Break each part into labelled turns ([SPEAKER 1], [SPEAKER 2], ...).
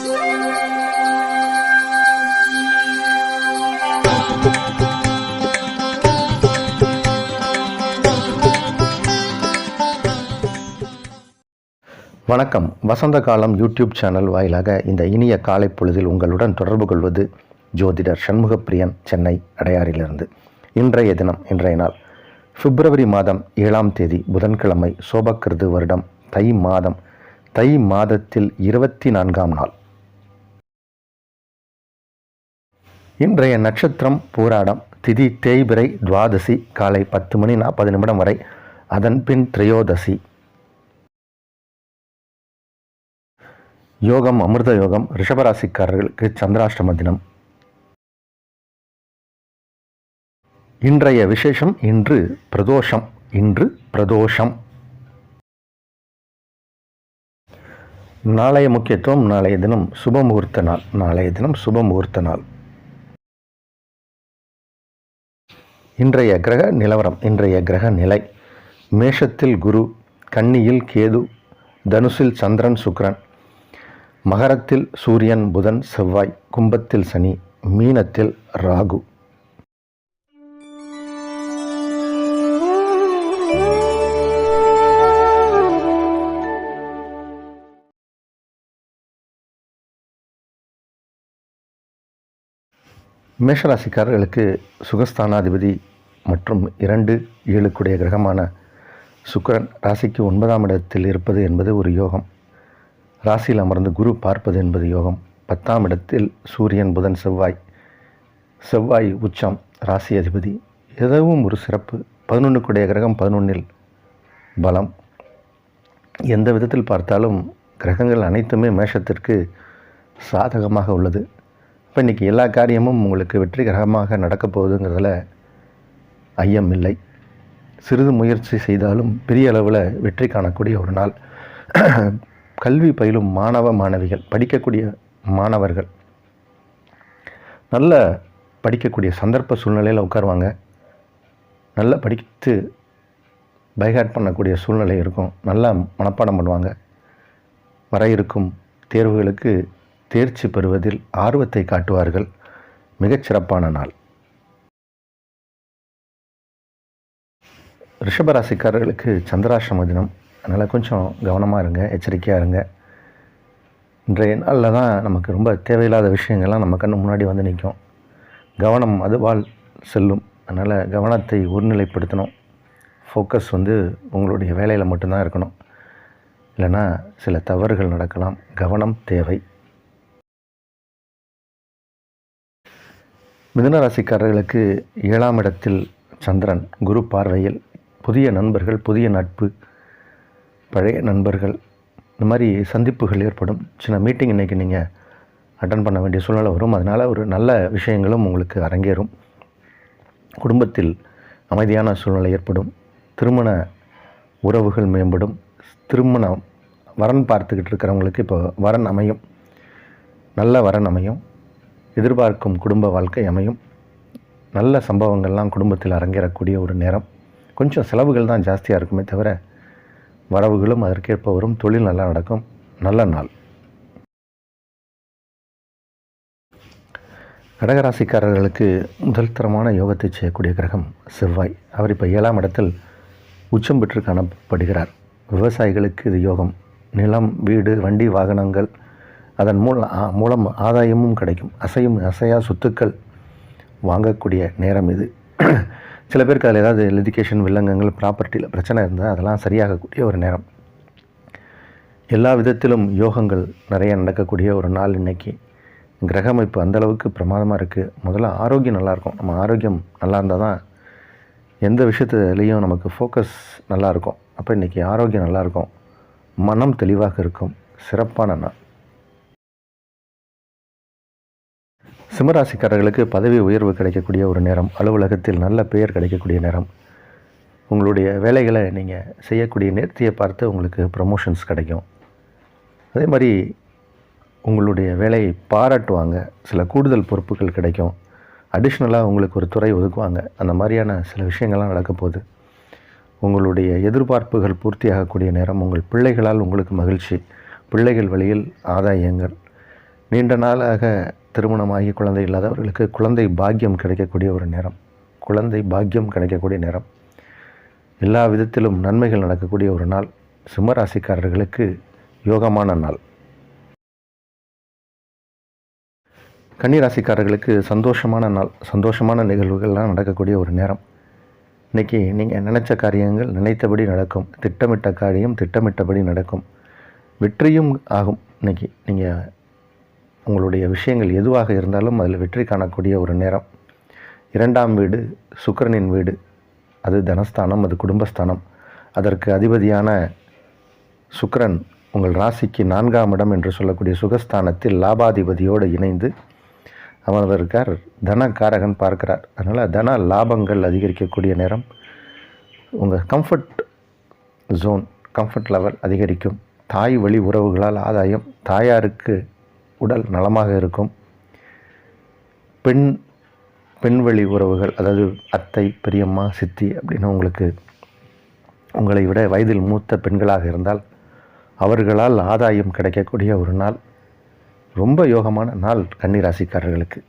[SPEAKER 1] வணக்கம். வசந்த காலம் YouTube channel வாயிலாக இந்த இனிய காலை பொழுதில் உங்களுடன் தொடர்பு கொள்வது ஜோதிடர் சண்முகப்பிரியன், சென்னை அடையாறிலிருந்து. இன்றைய நாள் பிப்ரவரி மாதம் 7ஆம் தேதி புதன்கிழமை, சோபக்கிருது வருடம் தை மாதம், தை மாதத்தில் 24ஆம் நாள். இன்றைய நட்சத்திரம் பூராடம், திதி தேய்பிறை, துவாதசி காலை 10:40 வரை, அதன் பின் திரையோதசி. யோகம் அமிர்த யோகம். ரிஷபராசிக்காரர்களுக்கு சந்திராஷ்டம தினம். இன்றைய விசேஷம் இன்று பிரதோஷம். நாளைய முக்கியத்துவம், நாளைய தினம் சுபமுகூர்த்த நாள். இன்றைய கிரக நிலவரம், இன்றைய கிரக நிலை: மேஷத்தில் குரு, கன்னியில் கேது, தனுசில் சந்திரன் சுக்கிரன், மகரத்தில் சூரியன் புதன் செவ்வாய், கும்பத்தில் சனி, மீனத்தில் ராகு. மேஷராசிக்காரர்களுக்கு சுகஸ்தானாதிபதி மற்றும் 2-7 கிரகமான சுக்கிரன் ராசிக்கு 9ஆம் இடத்தில் இருப்பது என்பது ஒரு யோகம். ராசியில் அமர்ந்து குரு பார்ப்பது என்பது யோகம். 10ஆம் இடத்தில் சூரியன் புதன் செவ்வாய் உச்சம், ராசி அதிபதி. எதுவும் ஒரு சிறப்பு. 11 கிரகம் 11இல் பலம். எந்த விதத்தில் பார்த்தாலும் கிரகங்கள் அனைத்துமே மேஷத்திற்கு சாதகமாக உள்ளது. இப்போ இன்றைக்கி எல்லா காரியமும் உங்களுக்கு வெற்றிகரமாக நடக்கப் போகுதுங்கிறதுல ஐயம் இல்லை. சிறிது முயற்சி செய்தாலும் பெரிய அளவில் வெற்றி காணக்கூடிய ஒரு நாள். கல்வி பயிலும் மாணவிகள், படிக்கக்கூடிய மாணவர்கள் நல்ல படிக்கக்கூடிய சந்தர்ப்ப சூழ்நிலையில் உட்காருவாங்க. நல்லா படித்து பைஹார்ட் பண்ணக்கூடிய சூழ்நிலை இருக்கும். நல்லா மனப்பாடம் பண்ணுவாங்க. வர இருக்கும் தேர்வுகளுக்கு தேர்ச்சி பெறுவதில் ஆர்வத்தை காட்டுவார்கள். மிகச்சிறப்பான நாள். ரிஷபராசிக்காரர்களுக்கு சந்திராஷ்டம தினம். அதனால் கொஞ்சம் கவனமாக இருங்க, எச்சரிக்கையாக இருங்க. இன்றைய நாளில் தான் நமக்கு ரொம்ப தேவையில்லாத விஷயங்கள்லாம் நம்ம கண்ணு முன்னாடி வந்து நிற்கும். கவனம் அதுவால் செல்லும். அதனால் கவனத்தை ஒருநிலைப்படுத்தணும். ஃபோக்கஸ் உங்களுடைய வேலையில் மட்டும்தான் இருக்கணும். இல்லைன்னா சில தவறுகள் நடக்கலாம். கவனம் தேவை. மிதுன ராசிக்காரர்களுக்கு 7ஆம் இடத்தில் சந்திரன் குரு பார்வையில். புதிய நண்பர்கள், புதிய நட்பு, பழைய நண்பர்கள், இந்த மாதிரி சந்திப்புகள் ஏற்படும். சின்ன மீட்டிங் இன்றைக்கி நீங்கள் அட்டன் பண்ண வேண்டிய சூழ்நிலை வரும். அதனால் ஒரு நல்ல விஷயங்களும் உங்களுக்கு அரங்கேறும். குடும்பத்தில் அமைதியான சூழ்நிலை ஏற்படும். திருமண உறவுகள் மேம்படும். திருமணம் வரன் பார்த்துக்கிட்டு இருக்கிறவங்களுக்கு இப்போ வரன் அமையும். நல்ல வரன் அமையும். எதிர்பார்க்கும் குடும்ப வாழ்க்கை அமையும். நல்ல சம்பவங்கள்லாம் குடும்பத்தில் அரங்கேறக்கூடிய ஒரு நேரம். கொஞ்சம் செலவுகள் தான் ஜாஸ்தியாக இருக்குமே தவிர வரவுகளும் அதற்கேற்ப வரும். தொழில் நல்லா நடக்கும். நல்ல நாள். கடகராசிக்காரர்களுக்கு முதல் தரமான யோகத்தை செய்யக்கூடிய கிரகம் செவ்வாய். அவர் இப்போ 7ஆம் இடத்தில் உச்சம் பெற்று காணப்படுகிறார். விவசாயிகளுக்கு இது யோகம். நிலம், வீடு, வண்டி, வாகனங்கள், அதன் மூலம் ஆதாயமும் கிடைக்கும். அசையா சொத்துக்கள் வாங்கக்கூடிய நேரம் இது. சில பேருக்கு அதில் ஏதாவது லிட்டிகேஷன், வில்லங்கங்கள், ப்ராப்பர்ட்டியில் பிரச்சனை இருந்தால் அதெல்லாம் சரியாகக்கூடிய ஒரு நேரம். எல்லா விதத்திலும் யோகங்கள் நிறைய நடக்கக்கூடிய ஒரு நாள் இன்றைக்கி. கிரக அமைப்பு அந்தளவுக்கு பிரமாதமாக இருக்குது. முதல்ல ஆரோக்கியம் நல்லாயிருக்கும். நம்ம ஆரோக்கியம் நல்லா இருந்தால் தான் எந்த விஷயத்துலேயும் நமக்கு ஃபோக்கஸ் நல்லாயிருக்கும். அப்போ இன்றைக்கி ஆரோக்கியம் நல்லாயிருக்கும். மனம் தெளிவாக இருக்கும். சிறப்பான நாள். சிம்மராசிக்காரர்களுக்கு பதவி உயர்வு கிடைக்கக்கூடிய ஒரு நேரம். அலுவலகத்தில் நல்ல பெயர் கிடைக்கக்கூடிய நேரம். உங்களுடைய வேலைகளை நீங்கள் செய்யக்கூடிய நேர்த்தியை பார்த்து உங்களுக்கு ப்ரமோஷன்ஸ் கிடைக்கும். அதே மாதிரி உங்களுடைய வேலையை பாராட்டுவாங்க. சில கூடுதல் பொறுப்புகள் கிடைக்கும். அடிஷ்னலாக உங்களுக்கு ஒரு துறை ஒதுக்குவாங்க. அந்த மாதிரியான சில விஷயங்கள்லாம் நடக்க போகுது. உங்களுடைய எதிர்பார்ப்புகள் பூர்த்தியாகக்கூடிய நேரம். உங்கள் பிள்ளைகளால் உங்களுக்கு மகிழ்ச்சி. பிள்ளைகள் வழியில் ஆதாயங்கள். நீண்ட நாளாக திருமணமாகி குழந்தை இல்லாதவர்களுக்கு குழந்தை பாக்கியம் கிடைக்கக்கூடிய ஒரு நேரம். குழந்தை பாக்கியம் கிடைக்கக்கூடிய நேரம். எல்லா விதத்திலும் நன்மைகள் நடக்கக்கூடிய ஒரு நாள். சிம்மராசிக்காரர்களுக்கு யோகமான நாள். கன்னிராசிக்காரர்களுக்கு சந்தோஷமான நாள். சந்தோஷமான நிகழ்வுகள்லாம் நடக்கக்கூடிய ஒரு நேரம். இன்றைக்கி நீங்கள் நினச்ச காரியங்கள் நினைத்தபடி நடக்கும். திட்டமிட்ட காரியம் திட்டமிட்டபடி நடக்கும். வெற்றியும் ஆகும். இன்றைக்கி நீங்கள் உங்களுடைய விஷயங்கள் எதுவாக இருந்தாலும் அதில் வெற்றி காணக்கூடிய ஒரு நேரம். 2ஆம் வீடு சுக்கிரனின் வீடு. அது தனஸ்தானம், அது குடும்பஸ்தானம். அதற்கு அதிபதியான சுக்கிரன் உங்கள் ராசிக்கு 4ஆம் இடம் என்று சொல்லக்கூடிய சுகஸ்தானத்தில் லாபாதிபதியோடு இணைந்து அமர்ந்திருக்கார். தனக்காரகன் பார்க்கிறார். அதனால் தன லாபங்கள் அதிகரிக்கக்கூடிய நேரம். உங்கள் கம்ஃபர்ட் ஜோன், கம்ஃபர்ட் லெவல் அதிகரிக்கும். தாய் வழி உறவுகளால் ஆதாயம். தாயாருக்கு உடல் நலமாக இருக்கும். பெண் வழி உறவுகள், அதாவது அத்தை, பெரியம்மா, சித்தி அப்படின்னு உங்களை விட வயதில் மூத்த பெண்களாக இருந்தால் அவர்களால் ஆதாயம் கிடைக்கக்கூடிய ஒரு நாள். ரொம்ப யோகமான நாள் கன்னிராசிக்காரர்களுக்கு.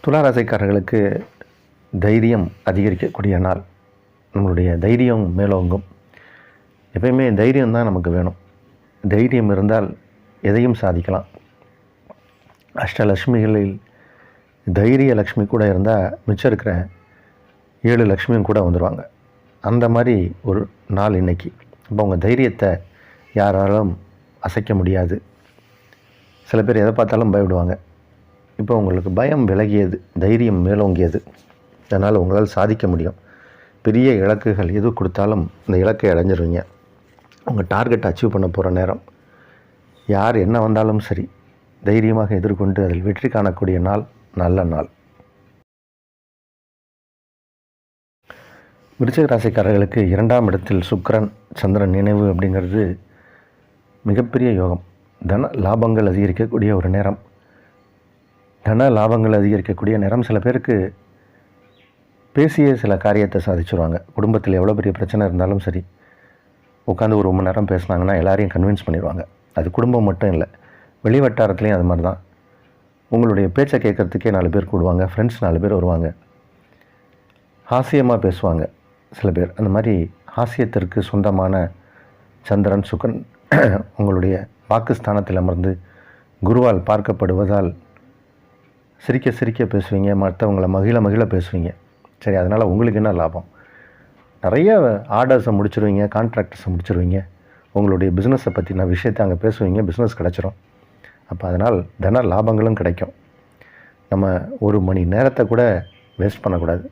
[SPEAKER 1] துளாராசிக்காரர்களுக்கு தைரியம் அதிகரிக்கக்கூடிய நாள். நம்மளுடைய தைரியம் மேலோங்கும். எப்பயுமே தைரியம்தான் நமக்கு வேணும். தைரியம் இருந்தால் எதையும் சாதிக்கலாம். அஷ்டலக்ஷ்மிகளில் தைரிய லக்ஷ்மி கூட இருந்தால் மிச்சம் இருக்கிற 7 லக்ஷ்மியும் கூட வந்துடுவாங்க. அந்த மாதிரி ஒரு நாள் இன்றைக்கி. இப்போ உங்கள் தைரியத்தை யாராலும் அசைக்க முடியாது. சில பேர் எதை பார்த்தாலும் பயப்படுவாங்க. இப்போ உங்களுக்கு பயம் விலகியது, தைரியம் மேலோங்கியது. அதனால் உங்களால் சாதிக்க முடியும். பெரிய இலக்குகள் எது கொடுத்தாலும் இந்த இலக்கை அடைஞ்சிருவீங்க. உங்கள் டார்கெட்டை அச்சீவ் பண்ண போகிற நேரம். யார் என்ன வந்தாலும் சரி தைரியமாக எதிர்கொண்டு அதில் வெற்றி காணக்கூடிய நாள். நல்ல நாள். விருச்சிக ராசிக்காரர்களுக்கு 2ஆம் இடத்தில் சுக்கிரன் சந்திரன் நினைவு அப்படிங்கிறது மிகப்பெரிய யோகம். தன லாபங்கள் அதிகரிக்கக்கூடிய ஒரு நேரம். தன லாபங்கள் அதிகரிக்கக்கூடிய நேரம். சில பேருக்கு பேசிய சில காரியத்தை சாதிச்சுருவாங்க. குடும்பத்தில் எவ்வளோ பெரிய பிரச்சனை இருந்தாலும் சரி உட்காந்து ஒரு 1 மணி நேரம் பேசினாங்கன்னா எல்லாரையும் கன்வின்ஸ் பண்ணிடுவாங்க. அது குடும்பம் மட்டும் இல்லை, வெளி வட்டாரத்துலேயும் அது மாதிரி தான். உங்களுடைய பேச்சை கேட்குறதுக்கே 4 பேர் கூடுவாங்க. ஃப்ரெண்ட்ஸ் 4 பேர் வருவாங்க. ஹாஸ்யமாக பேசுவாங்க சில பேர். அந்த மாதிரி ஹாஸ்யத்திற்கு சொந்தமான சந்திரன் சுக்கிரன் உங்களுடைய வாக்குஸ்தானத்தில் அமர்ந்து குருவால் பார்க்கப்படுவதால் சிரிக்க சிரிக்க பேசுவீங்க. மற்றவங்களை மகிழ பேசுவீங்க. சரி, அதனால் உங்களுக்கு என்ன லாபம்? நிறைய ஆர்டர்ஸை முடிச்சிருவீங்க, கான்ட்ராக்டர்ஸை முடிச்சிருவீங்க. உங்களுடைய பிஸ்னஸை பற்றின விஷயத்தை அங்கே பேசுவீங்க. பிஸ்னஸ் கிடச்சிரும். அப்போ அதனால் தன லாபங்களும் கிடைக்கும். நம்ம 1 மணி நேரத்தை கூட வேஸ்ட் பண்ணக்கூடாது.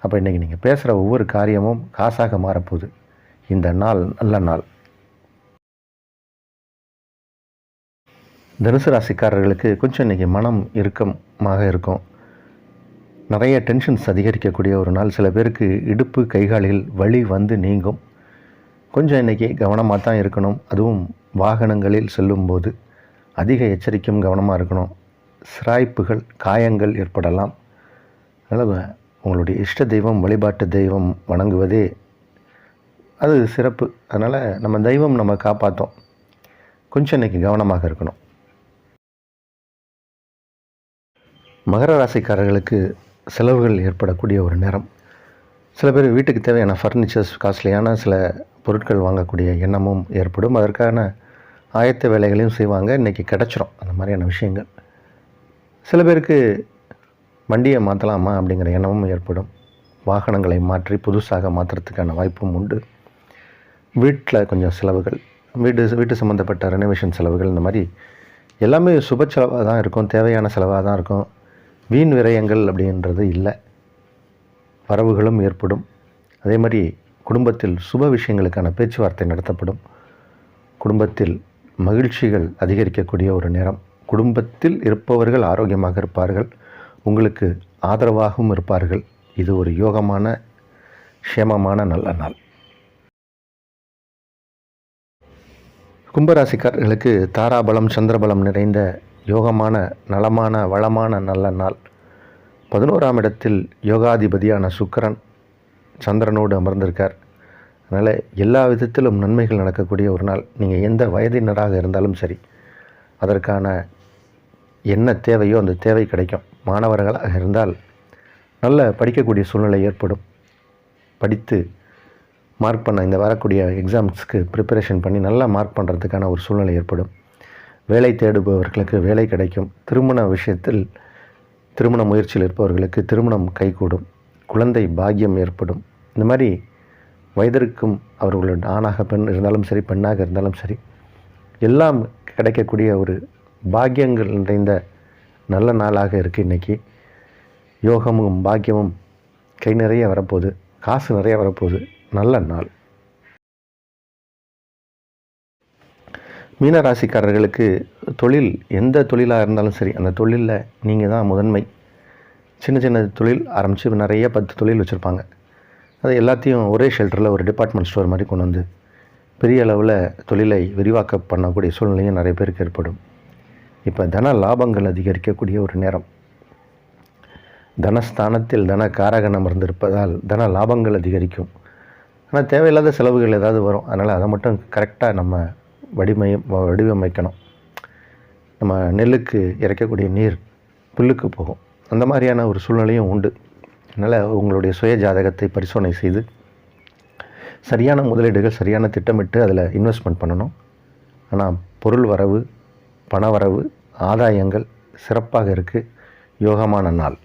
[SPEAKER 1] அப்போ இன்றைக்கி நீங்கள் பேசுகிற ஒவ்வொரு காரியமும் காசாக மாறப்போகுது. இந்த நாள் நல்ல நாள். தனுசு ராசிக்காரர்களுக்கு கொஞ்சம் இன்றைக்கி மனம் இறுக்கமாக இருக்கும். நிறைய டென்ஷன்ஸ் அதிகரிக்கக்கூடிய ஒரு நாள். சில பேருக்கு இடுப்பு கைகாலில் வலி வந்து நீங்கும். கொஞ்சம் இன்றைக்கி கவனமாக தான் இருக்கணும். அதுவும் வாகனங்களில் செல்லும்போது அதிக எச்சரிக்கையும் கவனமாக இருக்கணும். சிராய்ப்புகள், காயங்கள் ஏற்படலாம். அதனால் உங்களுடைய இஷ்ட தெய்வம், வழிபாட்டு தெய்வம் வணங்குவதே அது சிறப்பு. அதனால் நம்ம தெய்வம் நம்ம காப்பாற்றும். கொஞ்சம் இன்றைக்கி கவனமாக இருக்கணும். மகர ராசிக்காரர்களுக்கு செலவுகள் ஏற்படக்கூடிய ஒரு நேரம். சில பேர் வீட்டுக்கு தேவையான ஃபர்னிச்சர்ஸ், காஸ்ட்லியான சில பொருட்கள் வாங்கக்கூடிய எண்ணமும் ஏற்படும். அதற்கான ஆயத்த வேலைகளையும் செய்வாங்க. இன்றைக்கி கிடச்சிரும் அந்த மாதிரியான விஷயங்கள். சில பேருக்கு வண்டியை மாற்றலாமா அப்படிங்கிற எண்ணமும் ஏற்படும். வாகனங்களை மாற்றி புதுசாக மாற்றுறதுக்கான வாய்ப்பும் உண்டு. வீட்டில் கொஞ்சம் செலவுகள், வீட்டு சம்மந்தப்பட்ட ரெனோவேஷன் செலவுகள், இந்த மாதிரி எல்லாமே சுப செலவாக தான் இருக்கும். தேவையான செலவாக தான் இருக்கும். வீண் விரயங்கள் அப்படின்றது இல்லை. வரவுகளும் ஏற்படும். அதே மாதிரி குடும்பத்தில் சுப விஷயங்களுக்கான பேச்சுவார்த்தை நடத்தப்படும். குடும்பத்தில் மகிழ்ச்சிகள் அதிகரிக்கக்கூடிய ஒரு நேரம். குடும்பத்தில் இருப்பவர்கள் ஆரோக்கியமாக இருப்பார்கள். உங்களுக்கு ஆதரவாகவும் இருப்பார்கள். இது ஒரு யோகமான, க்ஷேமமான நல்ல நாள். கும்பராசிக்காரர்களுக்கு தாராபலம், சந்திரபலம் நிறைந்த யோகமான, நலமான, வளமான நல்ல நாள். 11ஆம் இடத்தில் யோகாதிபதியான சுக்கிரன் சந்திரனோடு அமர்ந்திருக்கார். அதனால் எல்லா விதத்திலும் நன்மைகள் நடக்கக்கூடிய ஒரு நாள். நீங்கள் எந்த வயதினராக இருந்தாலும் சரி, அதற்கான என்ன தேவையோ அந்த தேவை கிடைக்கும். மாணவர்களாக இருந்தால் நல்ல படிக்கக்கூடிய சூழ்நிலை ஏற்படும். படித்து மார்க் பண்ண இந்த வரக்கூடிய எக்ஸாம்ஸ்க்கு ப்ரிப்பரேஷன் பண்ணி நல்லா மார்க் பண்ணுறதுக்கான ஒரு சூழ்நிலை ஏற்படும். வேலை தேடுபவர்களுக்கு வேலை கிடைக்கும். திருமண முயற்சியில் இருப்பவர்களுக்கு திருமணம் கைகூடும். குழந்தை பாக்கியம் ஏற்படும். இந்த மாதிரி வயதிற்கும் அவர்களோட ஆணாக பெண் இருந்தாலும் சரி, பெண்ணாக இருந்தாலும் சரி, எல்லாம் கிடைக்கக்கூடிய ஒரு பாக்கியங்கள் நிறைந்த நல்ல நாளாக இருக்குது இன்றைக்கி. யோகமும் பாக்கியமும் கை நிறைய வரப்போகுது, காசு நிறைய வரப்போகுது. நல்ல நாள். மீனராசிக்காரர்களுக்கு தொழில் எந்த தொழிலாக இருந்தாலும் சரி, அந்த தொழிலில் நீங்கள் தான் முதன்மை. சின்ன சின்ன தொழில் ஆரம்பித்து நிறைய 10 தொழில் வச்சுருப்பாங்க. அது எல்லாத்தையும் ஒரே ஷெல்டரில் ஒரு டிபார்ட்மெண்ட் ஸ்டோர் மாதிரி கொண்டு வந்து பெரிய அளவில் தொழிலை விரிவாக்க பண்ணக்கூடிய சூழ்நிலையும் நிறைய பேருக்கு ஏற்படும். இப்போ தன லாபங்கள் அதிகரிக்கக்கூடிய ஒரு நேரம். தனஸ்தானத்தில் தன காரகணம் இருந்திருப்பதால் தன லாபங்கள் அதிகரிக்கும். ஆனால் தேவையில்லாத செலவுகள் ஏதாவது வரும். அதனால் அதை மட்டும் கரெக்டாக நம்ம வடிவமைக்கணும். நம்ம நெல்லுக்கு இறைக்கக்கூடிய நீர் புல்லுக்கு போகும். அந்த மாதிரியான ஒரு சூழ்நிலையும் உண்டு. அதனால் உங்களுடைய சுய ஜாதகத்தை பரிசோதனை செய்து சரியான முதலீடுகள் சரியான திட்டமிட்டு அதில் இன்வெஸ்ட்மெண்ட் பண்ணணும். ஆனால் பொருள் வரவு, பண வரவு, ஆதாயங்கள் சிறப்பாக இருக்குது. யோகமான நாள்.